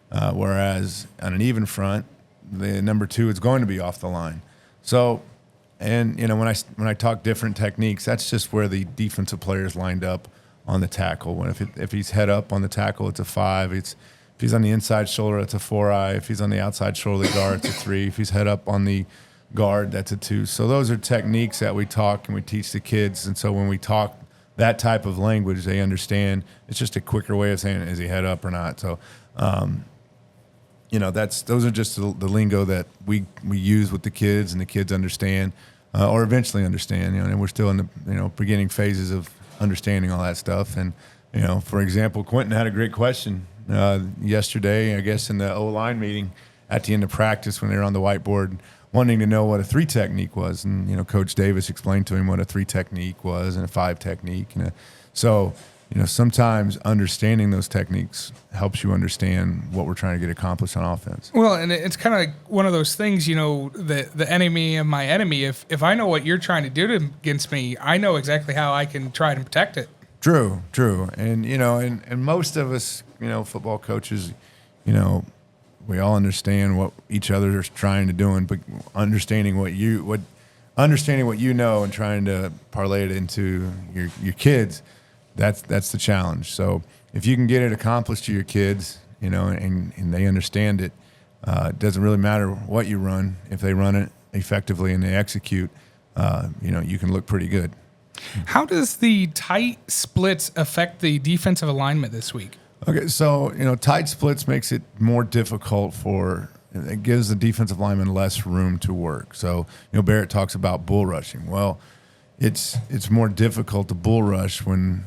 whereas on an even front, the number two is going to be off the line. So, and when I talk different techniques, that's just where the defensive player is lined up on the tackle. If he's head up on the tackle, it's a 5. If he's on the inside shoulder, it's a 4-eye. If he's on the outside shoulder of the guard, it's a 3. If he's head up on the guard, that's a 2. So those are techniques that we talk and we teach the kids. And so when we talk that type of language, they understand. It's just a quicker way of saying, is he head up or not? So, those are just the lingo that we use with the kids, and the kids understand, or eventually understand. And we're still in the beginning phases of understanding all that stuff. And for example, Quentin had a great question yesterday, I guess, in the O-line meeting at the end of practice when they were on the whiteboard, wanting to know what a 3 technique was. And Coach Davis explained to him what a 3 technique was and a 5 technique. So sometimes understanding those techniques helps you understand what we're trying to get accomplished on offense. Well, and it's kind of like one of those things, the enemy of my enemy. If I know what you're trying to do against me, I know exactly how I can try to protect it. True. And, and most of us, football coaches, we all understand what each other is trying to do, but understanding what you know and trying to parlay it into your kids, that's the challenge. So if you can get it accomplished to your kids, and they understand it, it doesn't really matter what you run. If they run it effectively and they execute, you can look pretty good. How does the tight splits affect the defensive alignment this week? Okay, so tight splits makes it more difficult it gives the defensive lineman less room to work. So Barrett talks about bull rushing. Well, it's more difficult to bull rush when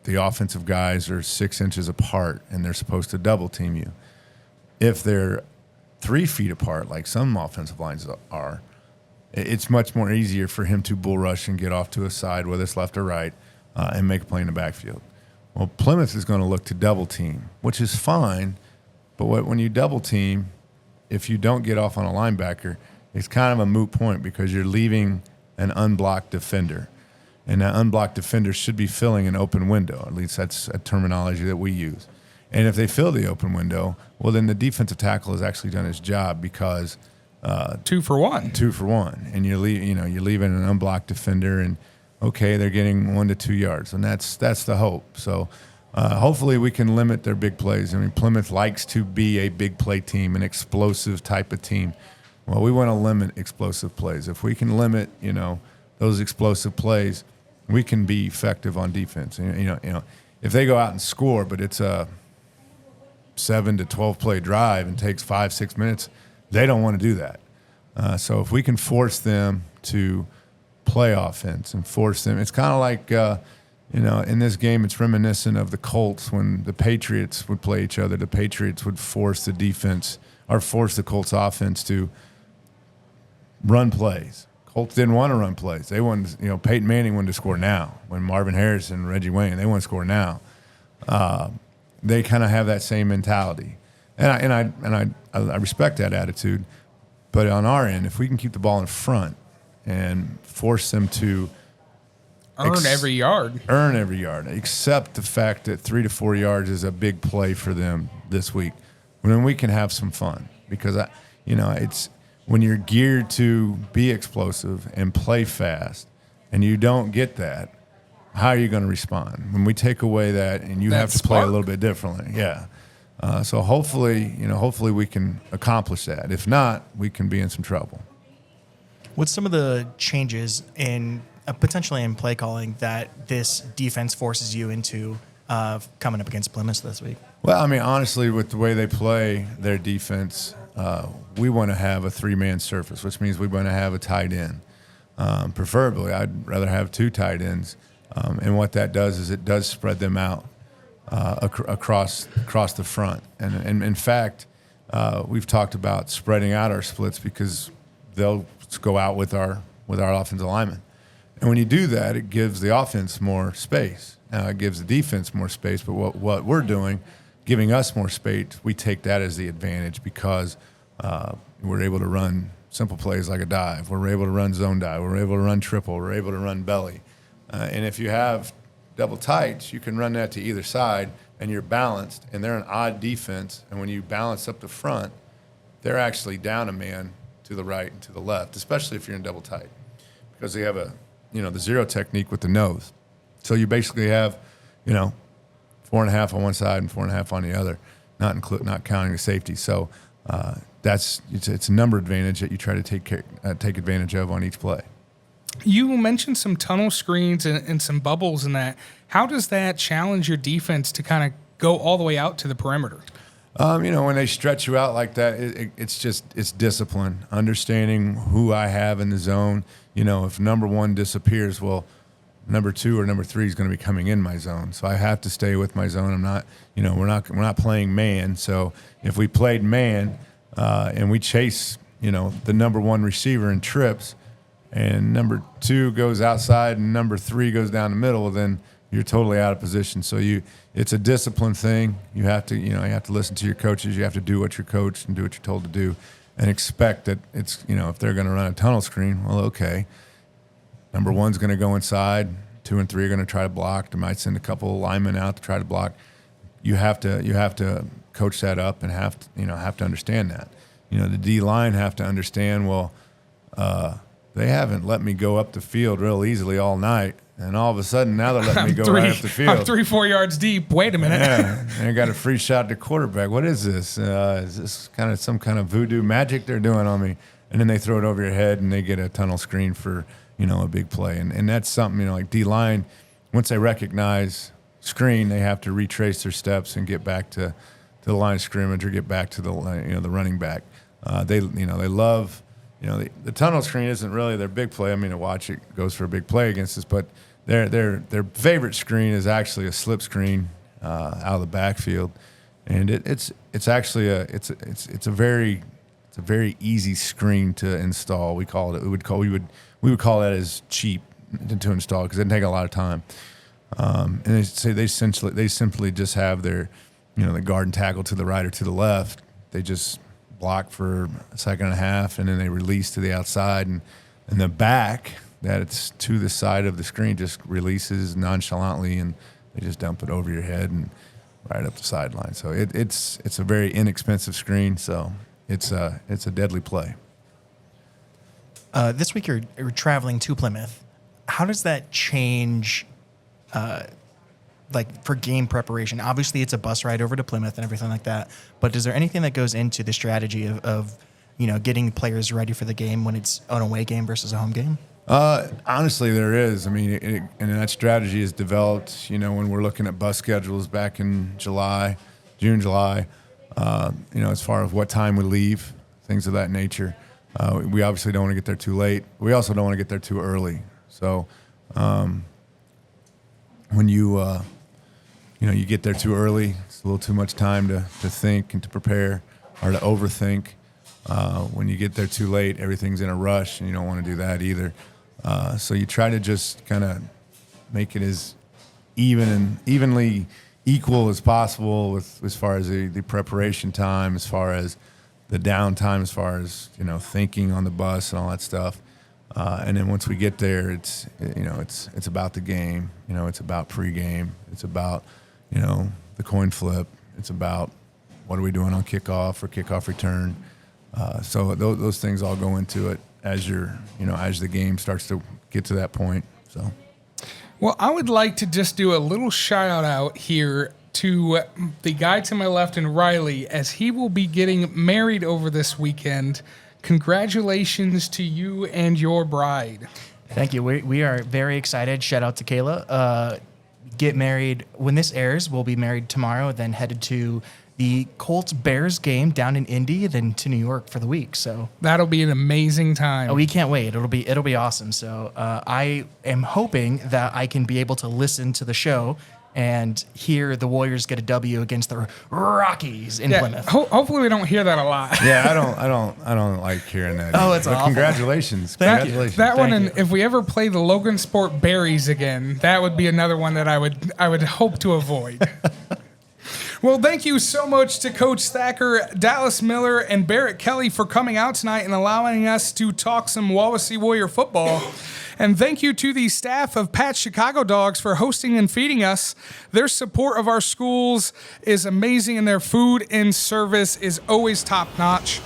the offensive guys are 6 inches apart and they're supposed to double team you. If they're 3 feet apart, like some offensive lines are, it's much more easier for him to bull rush and get off to a side, whether it's left or right, and make a play in the backfield. Well, Plymouth is going to look to double team, which is fine, but when you double team, if you don't get off on a linebacker, it's kind of a moot point because you're leaving an unblocked defender. And that unblocked defender should be filling an open window. At least that's a terminology that we use. And if they fill the open window, well, then the defensive tackle has actually done his job because 2 for 1. 2 for 1, and you're leaving an unblocked defender, and okay, they're getting 1 to 2 yards, and that's the hope. So hopefully we can limit their big plays. I mean, Plymouth likes to be a big play team, an explosive type of team. Well, we want to limit explosive plays. If we can limit, those explosive plays, we can be effective on defense. If they go out and score, but it's a 7 to 12 play drive and takes 5-6 minutes, they don't want to do that. So if we can force them to play offense and force them, it's kind of like in this game, it's reminiscent of the Colts when the Patriots would play each other. The Patriots would force the defense or force the Colts offense to run plays. Colts didn't want to run plays. They wanted, Peyton Manning wanted to score now. When Marvin Harris and Reggie Wayne, they want to score now. They kind of have that same mentality, and I respect that attitude. But on our end, if we can keep the ball in front and force them to earn every yard, accept the fact that 3 to 4 yards is a big play for them this week, then we can have some fun because it's. When you're geared to be explosive and play fast and you don't get that, how are you going to respond? When we take away that and you have to play a little bit differently. Yeah. So hopefully we can accomplish that. If not, we can be in some trouble. What's some of the changes in potentially in play calling that this defense forces you into coming up against Plymouth this week? Well, I mean, honestly, with the way they play their defense, we want to have a 3-man surface, which means we want to have a tight end. Preferably, I'd rather have 2 tight ends. And what that does is it does spread them out across the front. And in fact, we've talked about spreading out our splits because they'll go out with our offensive linemen. And when you do that, it gives the offense more space. It gives the defense more space. But what we're doing, giving us more space, we take that as the advantage because we're able to run simple plays like a dive. We're able to run zone dive. We're able to run triple. We're able to run belly. And if you have double tights, you can run that to either side, and you're balanced. And they're an odd defense. And when you balance up the front, they're actually down a man to the right and to the left, especially if you're in double tight, because they have the zero technique with the nose. So you basically have, 4.5 on one side and 4.5 on the other, not counting the safety. So it's a number advantage that you try to take advantage of on each play. You mentioned some tunnel screens and some bubbles and that. How does that challenge your defense to kind of go all the way out to the perimeter? When they stretch you out like that, it's discipline, understanding who I have in the zone. If number 1 disappears, well, number 2 or number 3 is going to be coming in my zone. So I have to stay with my zone. I'm not, we're not playing man. So if we played man and we chase, the number 1 receiver in trips, and number 2 goes outside and number 3 goes down the middle, then you're totally out of position. So it's a discipline thing. You have to, you have to listen to your coaches. You have to do what you're coached and do what you're told to do, and expect that it's, if they're going to run a tunnel screen, well, okay. Number 1's going to go inside. 2 and 3 are going to try to block. They might send a couple of linemen out to try to block. You have to coach that up and have to understand that. The D line have to understand. Well, they haven't let me go up the field real easily all night, and all of a sudden now they're letting me go right up the field. I'm 3-4 yards deep. Wait a minute. Yeah, and I got a free shot to quarterback. What is this? Is this kind of some kind of voodoo magic they're doing on me? And then they throw it over your head, and they get a tunnel screen for a big play. And that's something like D line. Once they recognize screen, they have to retrace their steps and get back to the line of scrimmage or get back to the the running back. They love. The tunnel screen isn't really their big play. I mean, to watch it goes for a big play against us, but their favorite screen is actually a slip screen out of the backfield, and it's actually a very easy screen to install. We would call that as cheap to install because it doesn't take a lot of time. And they say they simply just have their the guard and tackle to the right or to the left. They just block for a second and a half, and then they release to the outside, and the back that it's to the side of the screen just releases nonchalantly, and they just dump it over your head and right up the sideline. So it's a very inexpensive screen, so it's a deadly play. This week you're traveling to Plymouth. How does that change, for game preparation? Obviously, it's a bus ride over to Plymouth and everything like that. But is there anything that goes into the strategy of getting players ready for the game when it's an away game versus a home game? Honestly, there is. I mean, and that strategy is developed, when we're looking at bus schedules back in June, July, as far as what time we leave, things of that nature. We obviously don't want to get there too late. We also don't want to get there too early. So when you get there too early, it's a little too much time to think and to prepare or to overthink. When you get there too late, everything's in a rush, and you don't want to do that either. So you try to just kind of make it as evenly equal as possible as far as the preparation time, as far as the downtime, as far as thinking on the bus and all that stuff. And then once we get there, it's about the game. It's about pregame. It's about the coin flip. It's about what are we doing on kickoff or kickoff return. So those things all go into it as as the game starts to get to that point. So, well, I would like to just do a little shout out here to the guy to my left and Riley, as he will be getting married over this weekend. Congratulations to you and your bride. Thank you. We are very excited. Shout out to Kayla. Get married when this airs. We'll be married tomorrow, then headed to the Colts-Bears game down in Indy, then to New York for the week. So That'll be an amazing time. we can't wait. It'll be awesome. So I am hoping that I can be able to listen to the show and hear the Warriors get a W against the Rockies in Plymouth. Hopefully we don't hear that a lot. Yeah, I don't like hearing that. Oh, it's But awful. Congratulations. Thank you. Congratulations. That one, Thank and if we ever play the Logan Sport Berries again, that would be another one that I would hope to avoid. Well, thank you so much to Coach Thacker, Dallas Miller, and Barrett Kelly for coming out tonight and allowing us to talk some Wawasee Warrior football. And thank you to the staff of Pat's Chicago Dogs for hosting and feeding us. Their support of our schools is amazing, and their food and service is always top-notch.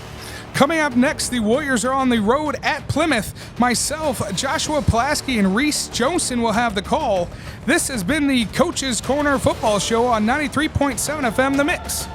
Coming up next, the Warriors are on the road at Plymouth. Myself, Joshua Pulaski, and Reese Johnson will have the call. This has been the Coach's Corner Football Show on 93.7 FM The Mix.